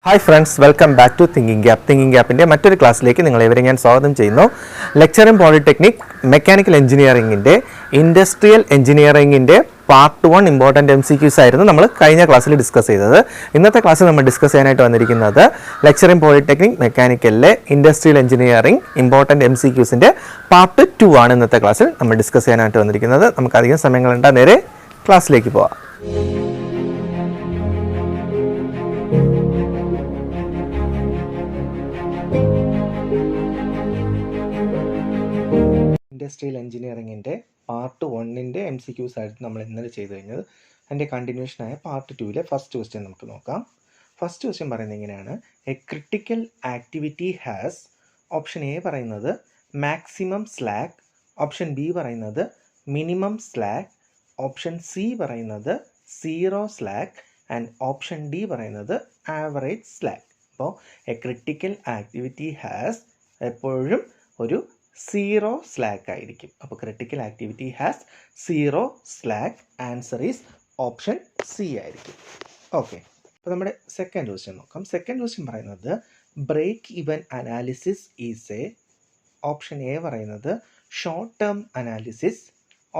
Hi friends, welcome back to thinking ഗ്യാപ്പിൻ്റെ മറ്റൊരു ക്ലാസ്സിലേക്ക് നിങ്ങളെവരെ ഞാൻ സ്വാഗതം ചെയ്യുന്നു. ലെക്ചർ ഇൻ പോളിടെക്നിക് മെക്കാനിക്കൽ എഞ്ചിനീയറിംഗിൻ്റെ ഇൻഡസ്ട്രിയൽ എഞ്ചിനീയറിംഗിൻ്റെ പാർട്ട് 1 ഇമ്പോർട്ടൻറ്റ് MCQs ആയിരുന്നു നമ്മൾ കഴിഞ്ഞ ക്ലാസ്സിൽ ഡിസ്കസ് ചെയ്തത്. ഇന്നത്തെ ക്ലാസ്സിൽ നമ്മൾ ഡിസ്കസ് ചെയ്യാനായിട്ട് വന്നിരിക്കുന്നത് ലെക്ചർ ഇൻ പോളിടെക്നിക് മെക്കാനിക്കലിലെ ഇൻഡസ്ട്രിയൽ എഞ്ചിനീയറിംഗ് ഇമ്പോർട്ടൻറ്റ് MCQസിൻ്റെ പാർട്ട് 2 ആണ് ഇന്നത്തെ ക്ലാസ്സിൽ നമ്മൾ ഡിസ്കസ് ചെയ്യാനായിട്ട് വന്നിരിക്കുന്നത്. നമുക്ക് അധികം സമയങ്ങളുണ്ട്, നേരെ ക്ലാസ്സിലേക്ക് പോവാം. ഇൻഡസ്ട്രിയൽ എഞ്ചിനീയറിംഗിൻ്റെ പാർട്ട് 1ൻ്റെ MCQs ആയിട്ട് നമ്മൾ ഇന്നലെ ചെയ്ത് കഴിഞ്ഞത്. അതിൻ്റെ കണ്ടിന്യൂഷനായ പാർട്ട് 2ലെ ഫസ്റ്റ് ക്വസ്റ്റ്യൻ നമുക്ക് നോക്കാം. ഫസ്റ്റ് ക്വസ്റ്റ്യൻ പറയുന്നത് ഇങ്ങനെയാണ്: A critical activity has, option A പറയുന്നത് മാക്സിമം സ്ലാക്ക്, ഓപ്ഷൻ ബി പറയുന്നത് മിനിമം സ്ലാക്ക്, ഓപ്ഷൻ സി പറയുന്നത് zero slack and option D പറയുന്നത് ആവറേജ് സ്ലാക്ക്. അപ്പോൾ എ ക്രിട്ടിക്കൽ ആക്ടിവിറ്റി ഹാസ് എപ്പോഴും ഒരു സീറോ സ്ലാക്ക് ആയിരിക്കും. അപ്പോൾ critical activity has zero slack. Answer is option C ആയിരിക്കും. ഓക്കെ, അപ്പോൾ നമ്മുടെ സെക്കൻഡ് ക്വസ്റ്റ്യൻ നോക്കാം. സെക്കൻഡ് ക്വസ്റ്റ്യൻ പറയുന്നത് break even analysis is a, option A പറയുന്നത് short term analysis,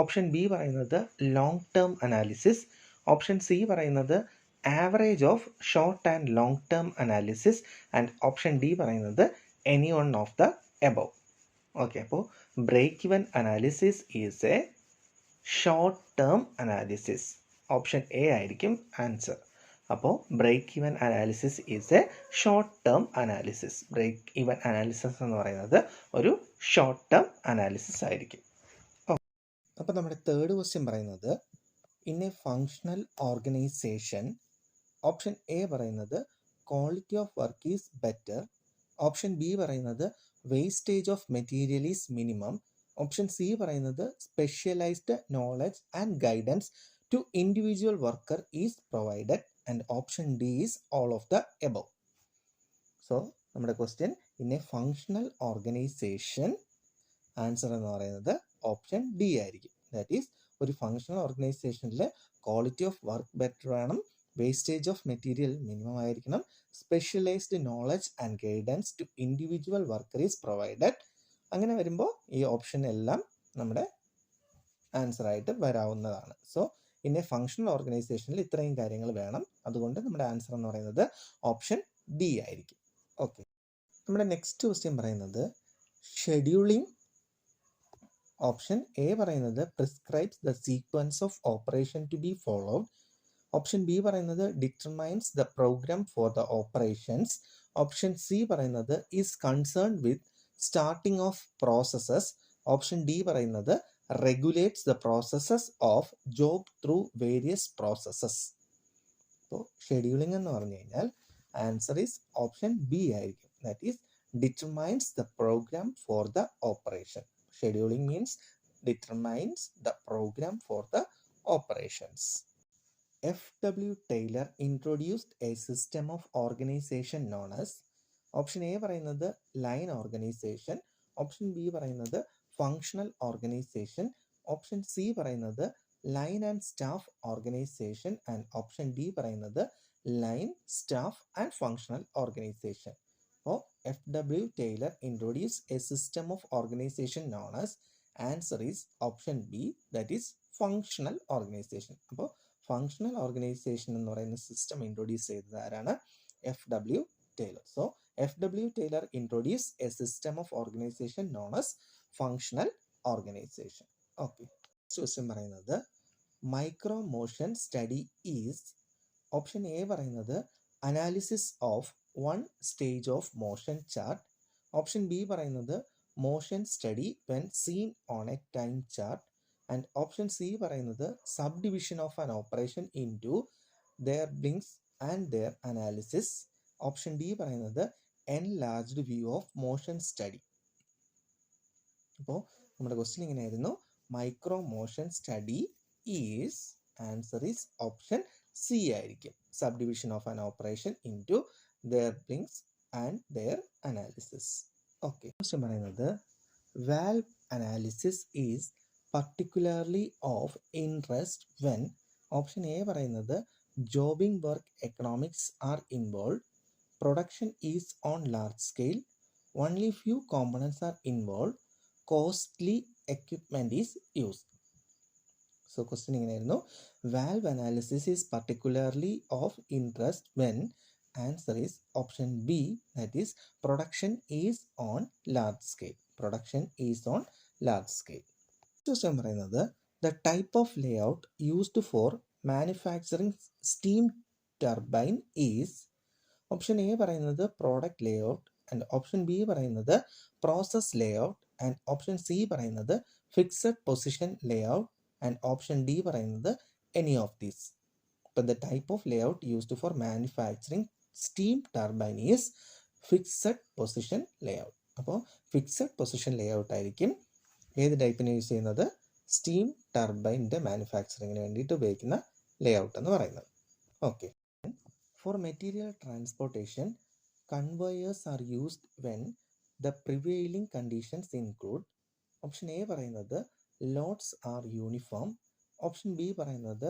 option B പറയുന്നത് long term analysis, option C പറയുന്നത് average of short and long term analysis and option D പറയുന്നത് any one of the above. Okay, അപ്പോൾ break even analysis is a short term analysis. Option A ആയിരിക്കും answer. അപ്പോൾ break even analysis is a short term analysis. Break even analysis എന്ന് പറയുന്നത് ഒരു short term analysis ആയിരിക്കും. അപ്പോൾ നമ്മുടെ third question പറയുന്നത് in a functional organisation, option A പറയുന്നത് quality of work is better, option B പറയുന്നത് wastage of material is minimum, option C പറയുന്നത് specialised knowledge and guidance to individual worker is provided and option D is all of the above. So നമ്മുടെ question in a functional organisation, answer എന്ന് പറയുന്നത് option D ആയിരിക്കും. That is ഒരു functional ഓർഗനൈസേഷനിൽ quality of work better വേണം, wastage of material minimum ആയിരിക്കണം, specialised knowledge and guidance to individual worker is provided. അങ്ങനെ വരുമ്പോൾ ഈ ഓപ്ഷൻ എല്ലാം നമ്മുടെ ആൻസർ ആയിട്ട് വരാവുന്നതാണ്. സോ ഇൻ എ ഫങ്ഷണൽ ഓർഗനൈസേഷനിൽ ഇത്രയും കാര്യങ്ങൾ വേണം. അതുകൊണ്ട് നമ്മുടെ ആൻസർ എന്ന് പറയുന്നത് ഓപ്ഷൻ ഡി ആയിരിക്കും. ഓക്കെ, നമ്മുടെ നെക്സ്റ്റ് ക്വസ്റ്റ്യൻ പറയുന്നത് ഷെഡ്യൂളിംഗ്. ഓപ്ഷൻ എ പറയുന്നത് prescribes the sequence of operation to be followed, option B പറയുന്നത് determines the programme for the operations, option C പറയുന്നത് is concerned with starting of processes, option D പറയുന്നത് regulates the processes of job through various processes. അപ്പോൾ scheduling എന്ന് പറഞ്ഞു കഴിഞ്ഞാൽ answer is option B ആയിരിക്കും. That is determines the programme for the operation. Scheduling means determines the program for the operations. F.W. Taylor introduced a system of organization known as, option A പറയുന്നത് line organisation, option B പറയുന്നത് functional organisation, option C പറയുന്നത് line and staff organisation and option D പറയുന്നത് line staff and functional organisation. അപ്പോൾ F.W. Taylor introduced a system of organization known as, answer is option B, that is functional organization. അപ്പോൾ functional organisation എന്ന് പറയുന്ന system introduce ചെയ്തത് ആരാണ്? F.W. Taylor. So F.W. Taylor introduced a system of organization known as functional organization. Okay, question പറയുന്നത് micro motion study is, option A പറയുന്നത് analysis of one stage of motion chart, option B പറയുന്നത് motion study when seen on a time chart and option C പറയുന്നത് sub division of an operation into therbligs and their analysis, option D പറയുന്നത് enlarged view of motion study. അപ്പോൾ നമ്മുടെ question ഇങ്ങനെയായിരുന്നു: micro motion study is, answer is option C ആയിരിക്കും, sub division of an operation into their brings and their analysis. Okay, question പറയുന്നത് valve analysis is particularly of interest when, option A പറയുന്നത് jobbing work economics are involved, production is on large scale, only few components are involved, costly equipment is used. So question ഇങ്ങനെയായിരുന്നു, valve analysis is particularly of interest when answer is option B, that is production is on large scale. Production is on large scale. Question പറയുന്നത്, the type of layout used for manufacturing steam turbine is, option A പറയുന്നത് product layout and option B പറയുന്നത് process layout and option C പറയുന്നത് fixed position layout and option D പറയുന്നത് any of these. അപ്പോൾ the type of layout used for manufacturing steam turbine is fixed position layout. അപ്പോൾ fixed position layout ആയിരിക്കും ഏത് ടൈപ്പിന് use ചെയ്യുന്നത്, steam ടർബൈൻ്റെ മാനുഫാക്ചറിങ്ങിന് വേണ്ടിയിട്ട് ഉപയോഗിക്കുന്ന layout എന്ന് പറയുന്നത്. Okay. For material transportation, conveyors are used when the prevailing conditions include, option A പറയുന്നത് loads are uniform, option B പറയുന്നത്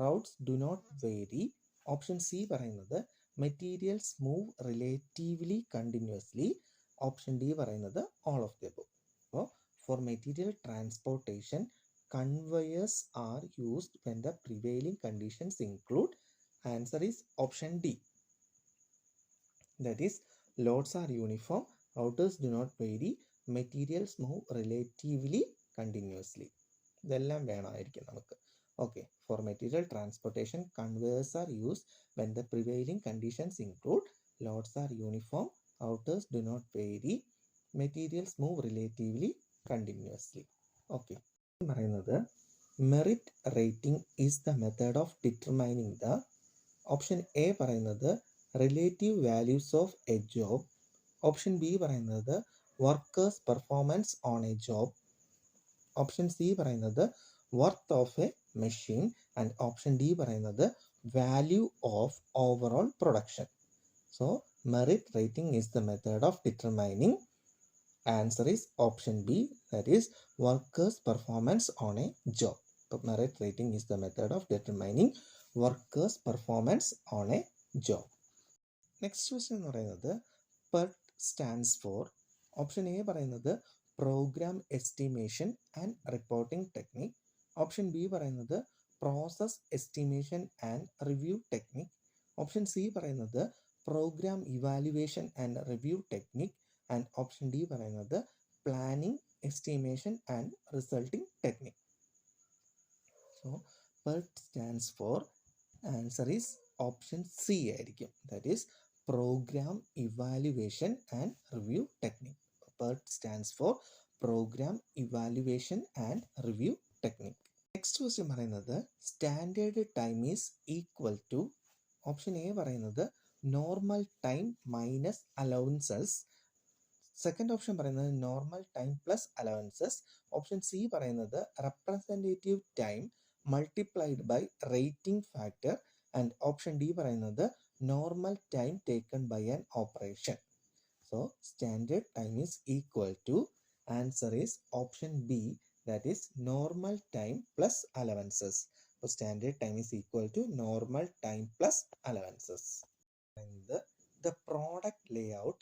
routes do not vary, option C പറയുന്നത് materials move relatively continuously, option D പറയുന്നത് all of the above. അപ്പോൾ for material transportation, conveyors are used when the prevailing conditions include, answer is option D, that is loads are uniform, routers do not vary, materials move relatively continuously. ഇതെല്ലാം വേണമായിരിക്കും നമുക്ക്. Okay. For material transportation conveyors are used when the prevailing conditions include, loads are uniform, routers do not vary, materials move relatively continuously. Okay. പറയുന്നത് merit rating is the method of determining the, option A പറയുന്നത് relative values of a job, option B പറയുന്നത് workers performance on a job, option C പറയുന്നത് worth of a machine and option D പറയുന്നത് value of overall production. So merit rating is the method of determining, answer is option B, that is workers performance on a job. അപ്പോൾ merit rating is the method of determining workers performance on a job. Next question എന്ന് പറയുന്നത് PERT stands for, option A പറയുന്നത് program estimation and reporting technique, option B പറയുന്നത് process estimation and review technique, option C പറയുന്നത് program evaluation and review technique and option D പറയുന്നത് planning estimation and resulting technique. So PERT stands for, answer is option C ആയിരിക്കും, that is program evaluation and review technique. PERT stands for program evaluation and review technique. Next question പറയുന്നത് standard time is equal to, option A പറയുന്നത് normal time minus allowances, second option പറയുന്നത് normal time plus allowances, option C പറയുന്നത് representative time multiplied by rating factor and option D പറയുന്നത് normal time taken by an operation. So standard time is equal to, answer is option B, that is normal time plus allowances. അപ്പോൾ standard time is equal to normal time plus allowances. The product layout,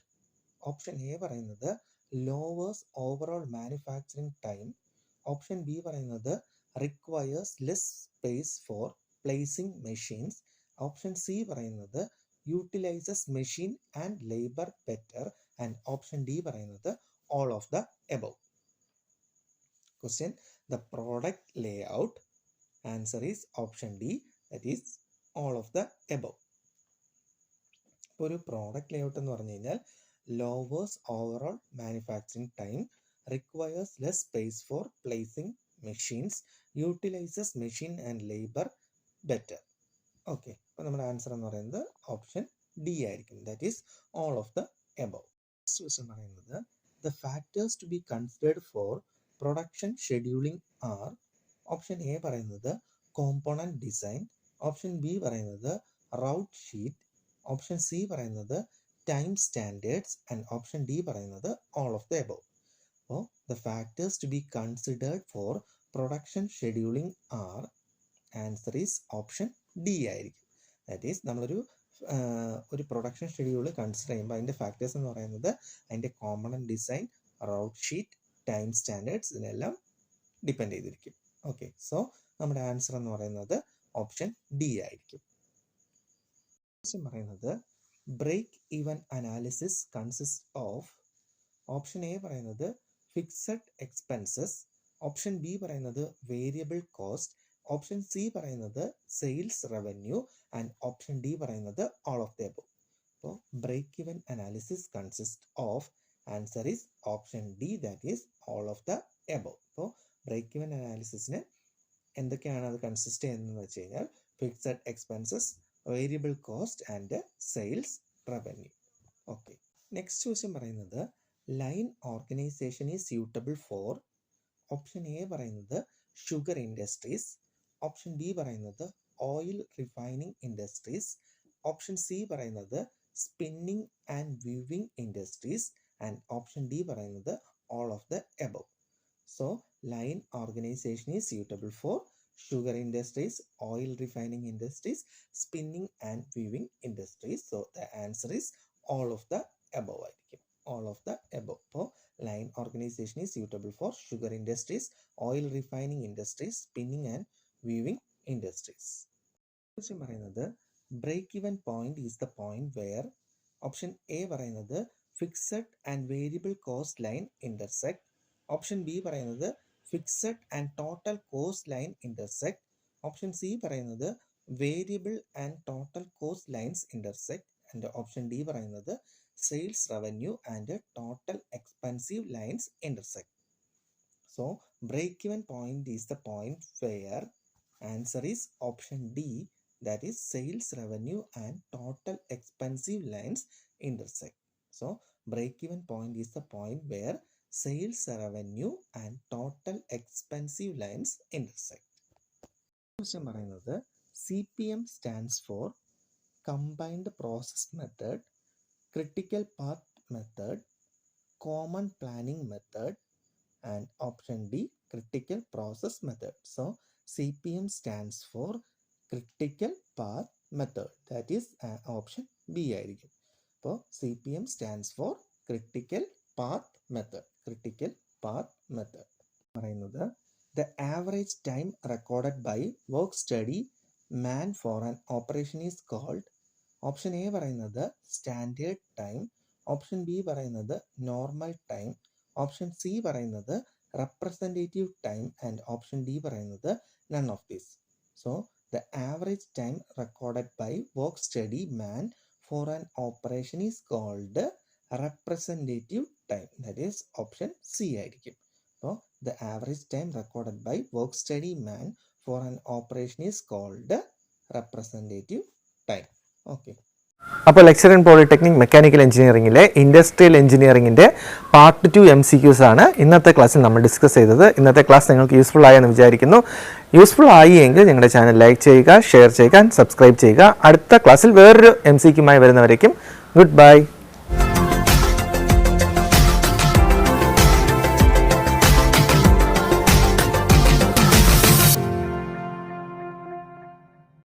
option A പറയുന്നത് lowers overall manufacturing time, option B പറയുന്നത് requires less space for placing machines, option C പറയുന്നത് utilises machine and labour better and option D പറയുന്നത് all of the above. Question, the product layout, answer is option D, that is all of the above. ഇപ്പോൾ ഒരു product layout എന്ന് പറഞ്ഞു കഴിഞ്ഞാൽ lowers overall manufacturing time, requires less space for placing machines, utilises machine and labour better. Okay. അപ്പോൾ നമ്മുടെ answer എന്ന് പറയുന്നത് option D ആയിരിക്കും, that is all of the above. Next question പറയുന്നത് the factors to be considered for production scheduling are, option A പറയുന്നത് component design, option B പറയുന്നത് route sheet, option C പറയുന്നത് time standards and option D പറയുന്നത് all of the above. അപ്പോൾ the factors to be considered for production scheduling are, answer is option D ആയിരിക്കും, that is നമ്മളൊരു ഒരു production schedule consider ചെയ്യുമ്പോൾ അതിൻ്റെ factors എന്ന് പറയുന്നത് അതിൻ്റെ component design, route sheet, time standards ഇതിനെല്ലാം ഡിപ്പെൻഡ് ചെയ്തിരിക്കും. ഓക്കെ, സോ നമ്മുടെ ആൻസർ എന്ന് പറയുന്നത് ഓപ്ഷൻ ഡി ആയിരിക്കും. ക്വസ്റ്റ്യൻ പറയുന്നത് break even analysis consist of. Option A പറയുന്നത് ഫിക്സഡ് എക്സ്പെൻസസ്, ഓപ്ഷൻ ബി പറയുന്നത് വേരിയബിൾ കോസ്റ്റ്, ഓപ്ഷൻ സി പറയുന്നത് sales revenue and option D പറയുന്നത് ഓൾ ഓഫ് ദി അബോവ്. അപ്പോൾ break even analysis consist of, answer is option D, that is all of the above. അപ്പോൾ break even അനാലിസിസിന് എന്തൊക്കെയാണ് അത് consist ചെയ്യുന്നതെന്ന് വെച്ച് കഴിഞ്ഞാൽ fixed expenses, variable cost and sales revenue. Okay, next question പറയുന്നത് line organisation is suitable for. Option A പറയുന്നത് sugar industries, option B പറയുന്നത് oil refining industries, option C പറയുന്നത് spinning and weaving industries and option D പറയുന്നത് all of the above. So line organisation is suitable for sugar industries, oil refining industries, spinning and weaving industries. So the answer is all of the above ആയിരിക്കും. All of the above. അപ്പോൾ line organization is suitable for sugar industries, oil refining industries, spinning and weaving industries. Question പറയുന്നത് break even point is the point where. Option A പറയുന്നത് fixed and variable cost line intersect, option B പറയുന്നത് fixed and total cost line intersect, option C പറയുന്നത് variable and total cost lines intersect and option D പറയുന്നത് sales revenue and total expensive lines intersect. So break even point is the point where, answer is option D, that is sales revenue and total expensive lines intersect. So break even point is the point where sales revenue and total expensive lines intersect. Question പറയുന്നത് CPM stands for combined process method, critical path method, common planning method and option D critical process method. So CPM stands for critical path method, that is option B ആയിരിക്കും. അപ്പോൾ CPM stands for critical path method. Critical path method പറയുന്നത് the average time recorded by work study man for an operation is called. Option A പറയുന്നത് standard time, option B പറയുന്നത് normal time, option C പറയുന്നത് representative time and option D പറയുന്നത് none of these. So the average time recorded by work study man for an operation is called representative time, that is option C ആയിരിക്കും. അപ്പോൾ the average time recorded by work study man for an operation is called representative time. Okay, അപ്പോൾ lecture in polytechnic mechanical എഞ്ചിനീയറിംഗിലെ industrial എഞ്ചിനീയറിംഗിൻ്റെ part 2 MCQs ആണ് ഇന്നത്തെ ക്ലാസ്സിൽ നമ്മൾ discuss ചെയ്തത്. ഇന്നത്തെ ക്ലാസ് നിങ്ങൾക്ക് യൂസ്ഫുൾ ആയെന്ന് വിചാരിക്കുന്നു. യൂസ്ഫുൾ ആയി എങ്കിൽ ഞങ്ങളുടെ ചാനൽ ലൈക്ക് ചെയ്യുക, ഷെയർ ചെയ്യുക, സബ്സ്ക്രൈബ് ചെയ്യുക. അടുത്ത ക്ലാസ്സിൽ വേറൊരു MCQ മായി വരുന്നവരേക്കും ഗുഡ് ബൈ.